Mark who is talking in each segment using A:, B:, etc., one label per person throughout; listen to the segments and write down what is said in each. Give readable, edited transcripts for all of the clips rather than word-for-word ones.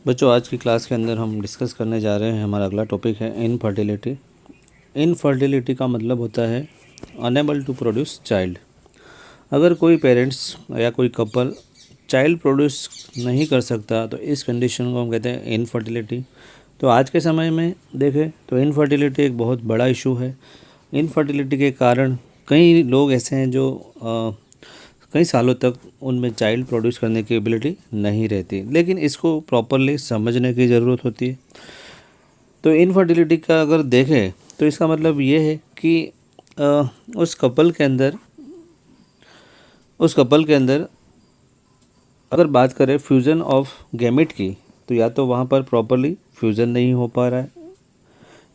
A: बच्चों, आज की क्लास के अंदर हम डिस्कस करने जा रहे हैं। हमारा अगला टॉपिक है इनफर्टिलिटी। इनफर्टिलिटी का मतलब होता है अनेबल टू प्रोड्यूस चाइल्ड। अगर कोई पेरेंट्स या कोई कपल चाइल्ड प्रोड्यूस नहीं कर सकता तो इस कंडीशन को हम कहते हैं इनफर्टिलिटी। तो आज के समय में देखें तो इनफर्टिलिटी एक बहुत बड़ा इशू है। इनफर्टिलिटी के कारण कई लोग ऐसे हैं जो कई सालों तक उनमें चाइल्ड प्रोड्यूस करने की एबिलिटी नहीं रहती, लेकिन इसको प्रॉपरली समझने की ज़रूरत होती है। तो इनफर्टिलिटी का अगर देखें तो इसका मतलब ये है कि उस कपल के अंदर अगर बात करें फ्यूज़न ऑफ गैमेट की, तो या तो वहाँ पर प्रॉपरली फ्यूज़न नहीं हो पा रहा है।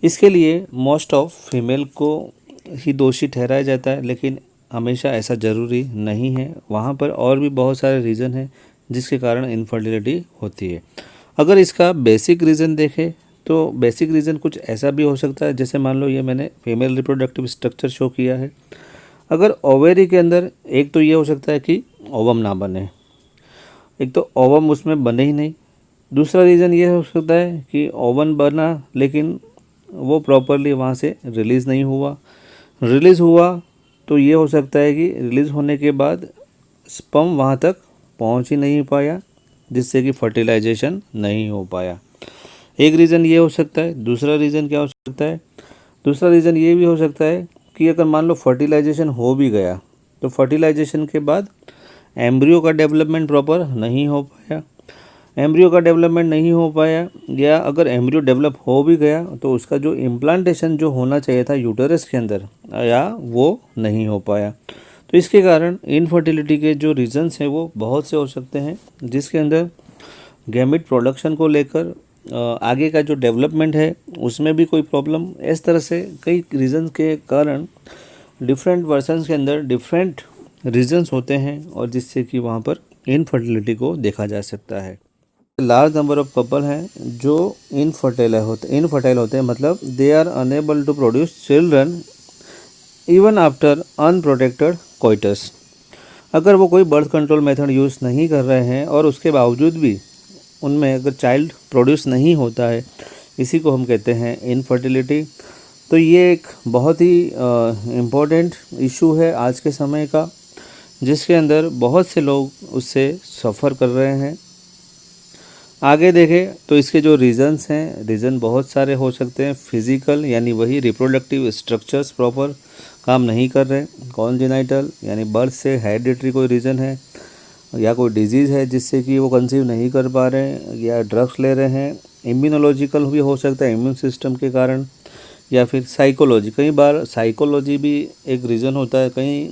A: इसके लिए मोस्ट ऑफ फीमेल को ही दोषी ठहराया जाता है, लेकिन हमेशा ऐसा ज़रूरी नहीं है। वहाँ पर और भी बहुत सारे रीज़न हैं जिसके कारण इनफर्टिलिटी होती है। अगर इसका बेसिक रीज़न देखें तो बेसिक रीज़न कुछ ऐसा भी हो सकता है, जैसे मान लो ये मैंने फीमेल रिप्रोडक्टिव स्ट्रक्चर शो किया है। अगर ओवेरी के अंदर एक तो ये हो सकता है कि ओवम ना बने, एक तो ओवम उसमें बने ही नहीं। दूसरा रीज़न ये हो सकता है कि ओवन बना लेकिन वो प्रॉपरली वहाँ से रिलीज़ नहीं हुआ। रिलीज़ हुआ तो ये हो सकता है कि रिलीज़ होने के बाद स्पर्म वहाँ तक पहुँच ही नहीं पाया, जिससे कि फर्टिलाइजेशन नहीं हो पाया। एक रीज़न ये हो सकता है। दूसरा रीज़न क्या हो सकता है? दूसरा रीज़न ये भी हो सकता है कि अगर मान लो फर्टिलाइजेशन हो भी गया तो फर्टिलाइजेशन के बाद एम्ब्रियो का डेवलपमेंट प्रॉपर नहीं हो पाया। एम्ब्रियो का डेवलपमेंट नहीं हो पाया, या अगर एम्ब्रियो डेवलप हो भी गया तो उसका जो इम्प्लांटेशन जो होना चाहिए था यूटेरस के अंदर, या वो नहीं हो पाया। तो इसके कारण इनफर्टिलिटी के जो रीज़न्स हैं वो बहुत से हो सकते हैं, जिसके अंदर गैमेट प्रोडक्शन को लेकर आगे का जो डेवलपमेंट है उसमें भी कोई प्रॉब्लम। इस तरह से कई रीज़न्स के कारण डिफरेंट वर्सन्स के अंदर डिफरेंट रीज़न्स होते हैं, और जिससे कि वहाँ पर इनफर्टिलिटी को देखा जा सकता है। लार्ज नंबर ऑफ कपल हैं जो इनफर्टाइल होते हैं, मतलब they are unable to produce children even after unprotected coitus. अगर वो कोई बर्थ कंट्रोल मेथड यूज़ नहीं कर रहे हैं और उसके बावजूद भी उनमें अगर चाइल्ड प्रोड्यूस नहीं होता है, इसी को हम कहते हैं इनफर्टिलिटी। तो ये एक बहुत ही इम्पोर्टेंट इशू है आज के समय का, जिसके अंदर बहुत से लोग उससे सफ़र कर रहे हैं। आगे देखें तो इसके जो रीज़न्स हैं, रीज़न बहुत सारे हो सकते हैं। फिज़िकल यानी वही रिप्रोडक्टिव स्ट्रक्चर्स प्रॉपर काम नहीं कर रहे। कॉन्जेनाइटल यानी बर्थ से हेरिडिटरी कोई रीज़न है, या कोई डिजीज़ है जिससे कि वो कंसीव नहीं कर पा रहे हैं, या ड्रग्स ले रहे हैं। इम्यूनोलॉजिकल भी हो सकता है, इम्यून सिस्टम के कारण, या फिर साइकोलॉजी। कई बार साइकोलॉजी भी एक रीज़न होता है। कई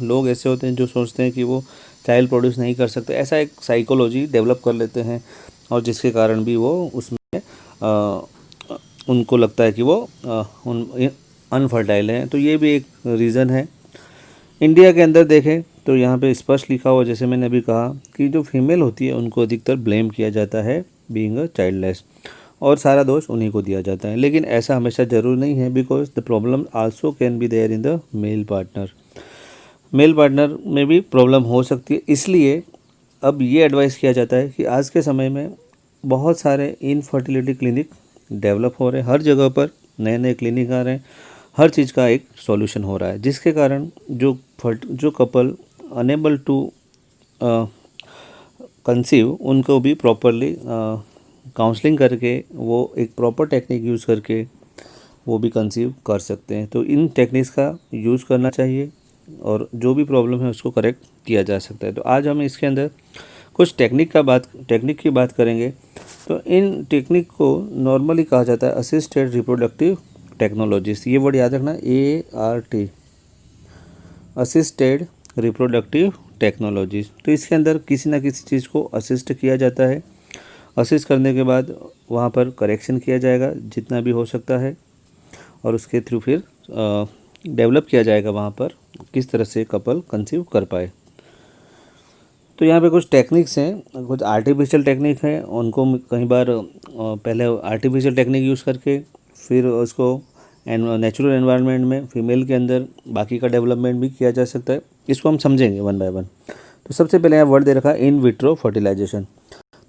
A: लोग ऐसे होते हैं जो सोचते हैं कि वो चाइल्ड प्रोड्यूस नहीं कर सकते, ऐसा एक साइकोलॉजी डेवलप कर लेते हैं, और जिसके कारण भी वो उसमें उनको लगता है कि वो उन अनफर्टाइल हैं। तो ये भी एक रीज़न है। इंडिया के अंदर देखें तो यहाँ पे स्पष्ट लिखा हुआ, जैसे मैंने अभी कहा, कि जो फीमेल होती है उनको अधिकतर ब्लेम किया जाता है बीइंग अ चाइल्डलेस, और सारा दोष उन्हीं को दिया जाता है। लेकिन ऐसा हमेशा ज़रूर नहीं है, because the problem also can be there in the male partner में भी प्रॉब्लम हो सकती है। इसलिए अब ये एडवाइस किया जाता है कि आज के समय में बहुत सारे इनफर्टिलिटी क्लिनिक डेवलप हो रहे हैं। हर जगह पर नए नए क्लिनिक आ रहे हैं, हर चीज़ का एक सॉल्यूशन हो रहा है, जिसके कारण जो कपल अनेबल टू कंसीव, उनको भी प्रॉपरली काउंसलिंग करके वो एक प्रॉपर टेक्निक यूज़ करके वो भी कंसीव कर सकते हैं। तो इन टेक्निक्स का यूज़ करना चाहिए, और जो भी प्रॉब्लम है उसको करेक्ट किया जा सकता है। तो आज हम इसके अंदर कुछ टेक्निक की बात करेंगे। तो इन टेक्निक को नॉर्मली कहा जाता है असिस्टेड रिप्रोडक्टिव टेक्नोलॉजीज। ये वर्ड याद रखना, ART, असिस्टेड रिप्रोडक्टिव टेक्नोलॉजीज। तो इसके अंदर किसी ना किसी चीज़ को असिस्ट किया जाता है। असिस्ट करने के बाद वहाँ पर करेक्शन किया जाएगा जितना भी हो सकता है, और उसके थ्रू फिर डेवलप किया जाएगा वहाँ पर किस तरह से कपल कंसीव कर पाए। तो यहाँ पे कुछ टेक्निक्स हैं, कुछ आर्टिफिशियल टेक्निक हैं। उनको कई बार पहले आर्टिफिशियल टेक्निक यूज़ करके फिर उसको नेचुरल एनवायरनमेंट में फीमेल के अंदर बाकी का डेवलपमेंट भी किया जा सकता है। इसको हम समझेंगे वन बाय वन। तो सबसे पहले यहाँ वर्ड दे रखा है इन विट्रो फर्टिलाइजेशन।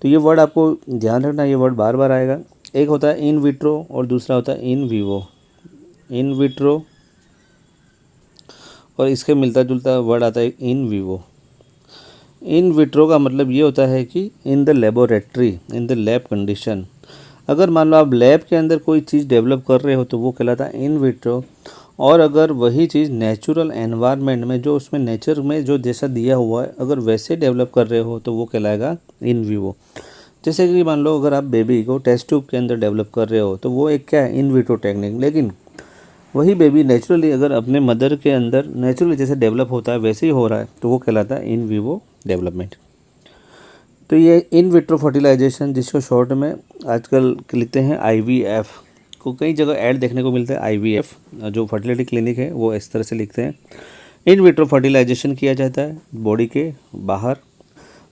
A: तो ये वर्ड आपको ध्यान रखना, ये वर्ड बार बार आएगा। एक होता है इन विट्रो और दूसरा होता है इन विवो। इन विट्रो और इसके मिलता जुलता वर्ड आता है इन विवो। इन विट्रो का मतलब ये होता है कि in the laboratory, in the lab condition. अगर मान लो आप लैब के अंदर कोई चीज़ डेवलप कर रहे हो तो वो कहलाता है इन विट्रो। और अगर वही चीज़ नेचुरल एनवायरनमेंट में, जो उसमें नेचर में जो जैसा दिया हुआ है, अगर वैसे डेवलप कर रहे हो तो वो कहलाएगा इन विवो। जैसे कि मान लो अगर आप बेबी को टेस्ट ट्यूब के अंदर डेवलप कर रहे हो तो वो एक क्या है, इन विट्रो टेक्निक। लेकिन वही बेबी नेचुरली अगर अपने मदर के अंदर नेचुरली जैसे डेवलप होता है वैसे ही हो रहा है तो वो कहलाता है इन विवो डेवलपमेंट। तो ये इन विट्रो फर्टिलाइजेशन, जिसको शॉर्ट में आजकल लिखते हैं IVF, को कई जगह ऐड देखने को मिलता है। IVF जो फर्टिलिटी क्लिनिक है वो इस तरह से लिखते हैं। इन विट्रो फर्टिलाइजेशन किया जाता है बॉडी के बाहर।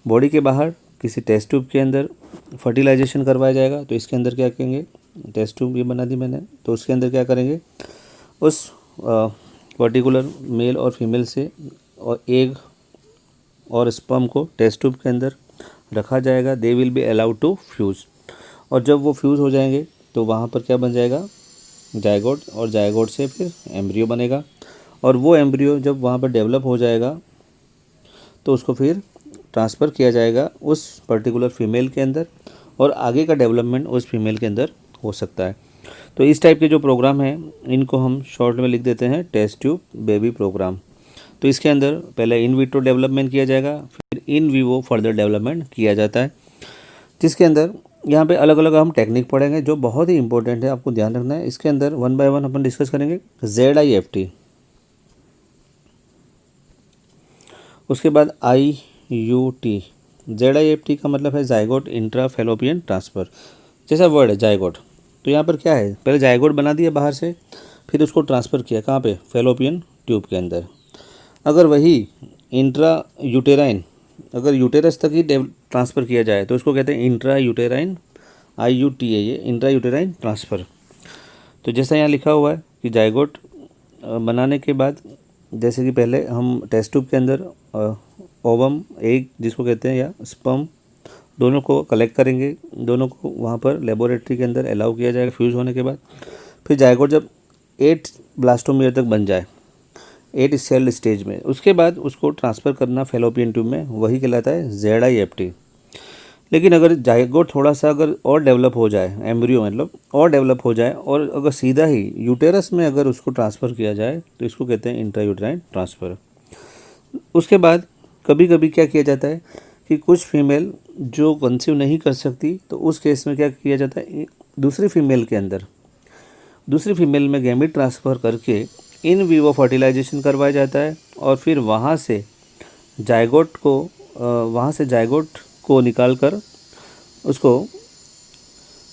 A: बॉडी के बाहर किसी टेस्ट ट्यूब के अंदर फर्टिलाइजेशन करवाया जाएगा। तो इसके अंदर क्या करेंगे, टेस्ट ट्यूब ये बना दी मैंने, तो उसके अंदर क्या करेंगे, उस पर्टिकुलर मेल और फीमेल से और एग और स्पर्म को टेस्ट ट्यूब के अंदर रखा जाएगा। They will be allowed to fuse. और जब वो फ्यूज़ हो जाएंगे तो वहाँ पर क्या बन जाएगा, जायगोट, और जायगोट से फिर एम्ब्रियो बनेगा। और वो एम्ब्रियो जब वहाँ पर डेवलप हो जाएगा तो उसको फिर ट्रांसफ़र किया जाएगा उस पर्टिकुलर फीमेल के अंदर, और आगे का डेवलपमेंट उस फीमेल के अंदर हो सकता है। तो इस टाइप के जो प्रोग्राम हैं इनको हम शॉर्ट में लिख देते हैं टेस्ट ट्यूब बेबी प्रोग्राम। तो इसके अंदर पहले इन विट्रो डेवलपमेंट किया जाएगा, फिर इन विवो फर्दर डेवलपमेंट किया जाता है, जिसके अंदर यहाँ पे अलग अलग हम टेक्निक पढ़ेंगे जो बहुत ही इंपॉर्टेंट है, आपको ध्यान रखना है। इसके अंदर one by one upon discuss करेंगे। ZIFT, उसके बाद IUT। ZIFT का मतलब है जायगोट इंट्रा फैलोपियन ट्रांसफ़र, जैसा वर्ड है जायगोट। तो यहाँ पर क्या है, पहले जायगोट बना दिया बाहर से, फिर उसको ट्रांसफ़र किया कहाँ पे, फैलोपियन ट्यूब के अंदर। अगर वही इंट्रा यूटेराइन, अगर यूटेरस तक ही ट्रांसफ़र किया जाए तो उसको कहते हैं इंट्रा यूटेराइन, IUT है ये, इंट्रा यूटेराइन ट्रांसफ़र। तो जैसा यहाँ लिखा हुआ है कि जायगोट बनाने के बाद, जैसे कि पहले हम टेस्ट ट्यूब के अंदर ओवम, एग जिसको कहते हैं, या स्पर्म, दोनों को कलेक्ट करेंगे, दोनों को वहाँ पर लेबोरेटरी के अंदर अलाउ किया जाएगा फ्यूज़ होने के बाद। फिर जायगोट जब 8 ब्लास्टोमियर तक बन जाए, 8 सेल स्टेज में, उसके बाद उसको ट्रांसफ़र करना फैलोपियन ट्यूब में, वही कहलाता है ZIFT। लेकिन अगर जायगोट थोड़ा सा अगर और डेवलप हो जाए, एम्ब्रियो मतलब और डेवलप हो जाए, और अगर सीधा ही यूटेरस में अगर उसको ट्रांसफ़र किया जाए तो इसको कहते हैं इंट्रायूटेराइन ट्रांसफ़र। उसके बाद कभी कभी क्या किया जाता है कि कुछ फीमेल जो कंसीव नहीं कर सकती, तो उस केस में क्या किया जाता है, दूसरी फीमेल के अंदर, दूसरी फीमेल में गैमीट ट्रांसफ़र करके इन विवो फर्टिलाइजेशन करवाया जाता है। और फिर वहाँ से जायगोट को निकाल कर उसको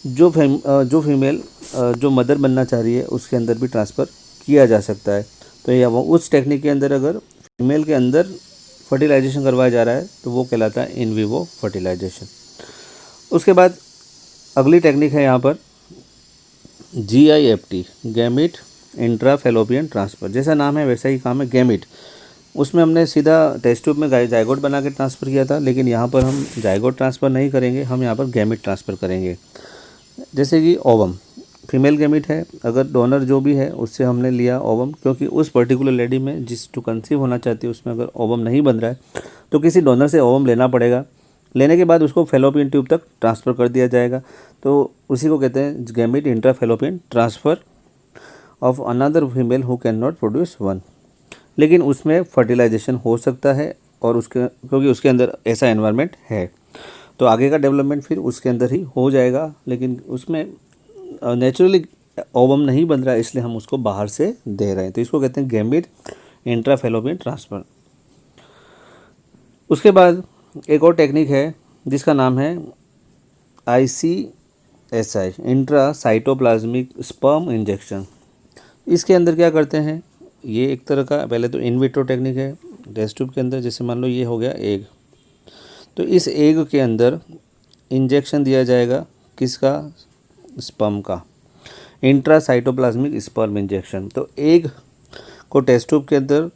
A: जो फीमेल जो मदर बनना चाह रही है उसके अंदर भी ट्रांसफ़र किया जा सकता है। तो या वो उस टेक्निक के अंदर अगर फीमेल के अंदर फर्टिलाइजेशन करवाया जा रहा है तो वो कहलाता है इन विवो फर्टिलाइजेशन। उसके बाद अगली टेक्निक है यहाँ पर GIFT, gamete intra fallopian transfer. जैसा नाम है वैसा ही काम है, गैमिट। उसमें हमने सीधा टेस्ट ट्यूब में जायगोट बना के ट्रांसफ़र किया था, लेकिन यहाँ पर हम जायगोट ट्रांसफ़र नहीं करेंगे, हम यहाँ पर गैमिट ट्रांसफ़र करेंगे। जैसे कि ओवम, फीमेल गैमिट है, अगर डोनर जो भी है उससे हमने लिया ओवम, क्योंकि उस पर्टिकुलर लेडी में जिस जो कंसीव होना चाहती है उसमें अगर ओवम नहीं बन रहा है तो किसी डोनर से ओवम लेना पड़ेगा। लेने के बाद उसको फैलोपियन ट्यूब तक ट्रांसफ़र कर दिया जाएगा, तो उसी को कहते हैं gamete intra fallopian transfer of another female who can not produce one. लेकिन उसमें फर्टिलाइजेशन हो सकता है, और उसके क्योंकि उसके अंदर ऐसा एनवायरनमेंट है, तो आगे का डेवलपमेंट फिर उसके अंदर ही हो जाएगा। लेकिन उसमें नेचुरली ओवम नहीं बन रहा है, इसलिए हम उसको बाहर से दे रहे हैं, तो इसको कहते हैं गैमिट इंट्रा फैलोपियन ट्रांसफ़र। उसके बाद एक और टेक्निक है जिसका नाम है ICSI, intra cytoplasmic sperm injection. इसके अंदर क्या करते हैं, ये एक तरह का पहले तो इन विट्रो टेक्निक है टेस्ट ट्यूब के अंदर। जैसे मान लो ये हो गया एग, तो इस एग के अंदर इंजेक्शन दिया जाएगा किसका, स्पर्म का, इंट्रा साइटोप्लाज्मिक स्पर्म इंजेक्शन। तो एग को टेस्ट ट्यूब के अंदर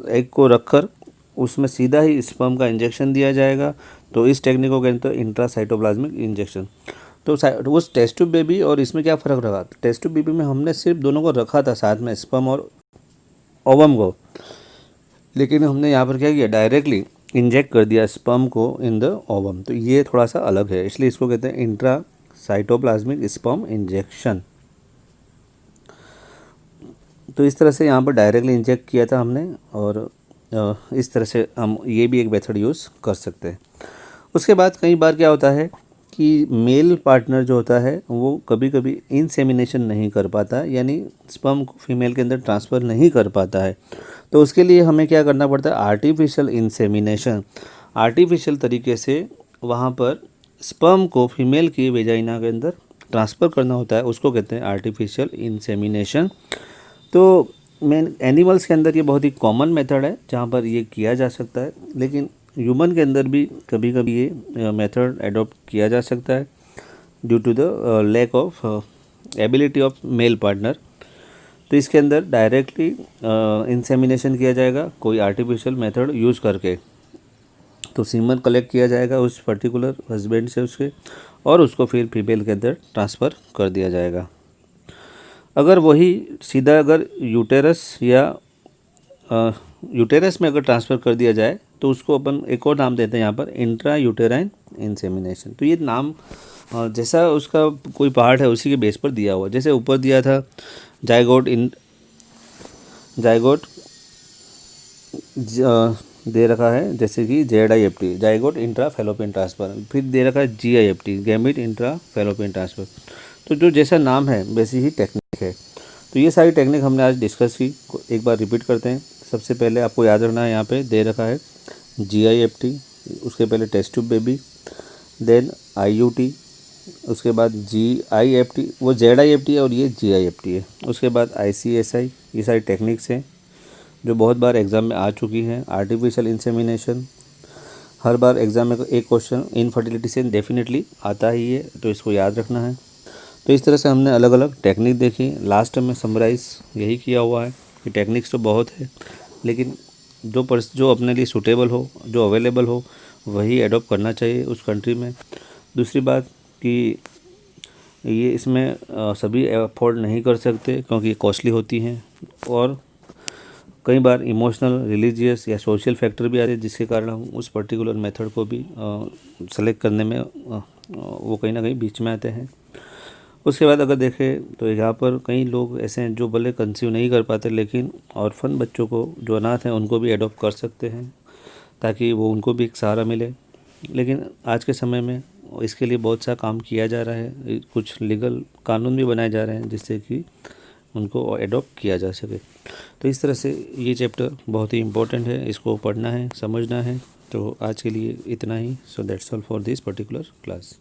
A: एग को रखकर उसमें सीधा ही स्पर्म का इंजेक्शन दिया जाएगा, तो इस टेक्निक को कहते हैं इंट्रासाइटोप्लाज्मिक इंजेक्शन। तो उस टेस्ट ट्यूब बेबी और इसमें क्या फ़र्क रखा? टेस्ट ट्यूब बेबी में हमने सिर्फ दोनों को रखा था साथ में, स्पर्म और ओवम को, लेकिन हमने यहाँ पर क्या किया, डायरेक्टली इंजेक्ट कर दिया स्पर्म को इन द ओवम। तो ये थोड़ा सा अलग है, इसलिए इसको कहते हैं इंट्रासाइटोप्लाज्मिक स्पर्म इंजेक्शन। तो इस तरह से यहाँ पर डायरेक्टली इंजेक्ट किया था हमने, और इस तरह से हम ये भी एक मेथड यूज़ कर सकते हैं। उसके बाद कई बार क्या होता है कि मेल पार्टनर जो होता है वो कभी कभी इंसेमिनेशन नहीं कर पाता, यानी स्पर्म को फीमेल के अंदर ट्रांसफ़र नहीं कर पाता है। तो उसके लिए हमें क्या करना पड़ता है, आर्टिफिशियल इंसेमिनेशन। आर्टिफिशियल तरीके से वहाँ पर स्पर्म को फीमेल की वेजाइना के अंदर ट्रांसफ़र करना होता है, उसको कहते हैं आर्टिफिशियल इंसेमिनेशन। तो मेन एनिमल्स के अंदर ये बहुत ही कॉमन मेथड है जहाँ पर ये किया जा सकता है, लेकिन ह्यूमन के अंदर भी कभी कभी ये मेथड एडॉप्ट किया जा सकता है due to the lack of ability of male partner. तो इसके अंदर डायरेक्टली इंसेमिनेशन किया जाएगा कोई आर्टिफिशियल मेथड यूज़ करके। तो सीमन कलेक्ट किया जाएगा उस पर्टिकुलर हस्बैंड से उसके, और उसको फिर फीमेल के अंदर ट्रांसफ़र कर दिया जाएगा। अगर वही सीधा अगर यूटेरस या यूटेरस में अगर ट्रांसफ़र कर दिया जाए तो उसको अपन एक और नाम देते हैं यहाँ पर इंट्रा यूटेराइन इंसेमिनेशन। तो ये नाम जैसा उसका कोई पार्ट है उसी के बेस पर दिया हुआ, जैसे ऊपर दिया था जाइगोट दे रखा है, जैसे कि ZIFT zygote intra fallopian transfer, फिर दे रखा है GIFT gamete intra fallopian transfer. तो जो जैसा नाम है वैसी ही टेक्निक है। तो ये सारी टेक्निक हमने आज डिस्कस की, एक बार रिपीट करते हैं। सबसे पहले आपको याद रखना है, यहाँ पे दे रखा है GIFT, उसके पहले test tube baby, then IUT, उसके बाद GIFT, वो ZIFT है और ये GIFT है। उसके बाद ICSI। ये सारी टेक्निक्स हैं जो बहुत बार एग्ज़ाम में आ चुकी हैं। आर्टिफिशियल इंसेमिनेशन हर बार एग्ज़ाम में एक क्वेश्चन इनफर्टिलिटी से डेफिनेटली आता ही है, तो इसको याद रखना है। तो इस तरह से हमने अलग अलग टेक्निक देखी। लास्ट में समराइज़ यही किया हुआ है कि टेक्निक्स तो बहुत है, लेकिन जो अपने लिए सूटेबल हो, जो अवेलेबल हो, वही एडॉप्ट करना चाहिए उस कंट्री में। दूसरी बात कि ये इसमें सभी अफोर्ड नहीं कर सकते क्योंकि ये कॉस्टली होती हैं, और कई बार इमोशनल, रिलीजियस या सोशल फैक्टर भी आ रहे हैं जिसके कारण हम उस पर्टिकुलर मेथड को भी सेलेक्ट करने में वो कहीं ना कहीं बीच में आते हैं। उसके बाद अगर देखें तो यहाँ पर कई लोग ऐसे हैं जो भले कंसीव नहीं कर पाते, लेकिन ऑर्फन बच्चों को, जो अनाथ हैं, उनको भी एडॉप्ट कर सकते हैं ताकि वो उनको भी एक सहारा मिले। लेकिन आज के समय में इसके लिए बहुत सा काम किया जा रहा है, कुछ लीगल कानून भी बनाए जा रहे हैं जिससे कि उनको एडॉप्ट किया जा सके। तो इस तरह से ये चैप्टर बहुत ही इम्पोर्टेंट है, इसको पढ़ना है, समझना है। तो आज के लिए इतना ही। So that's all for this particular class.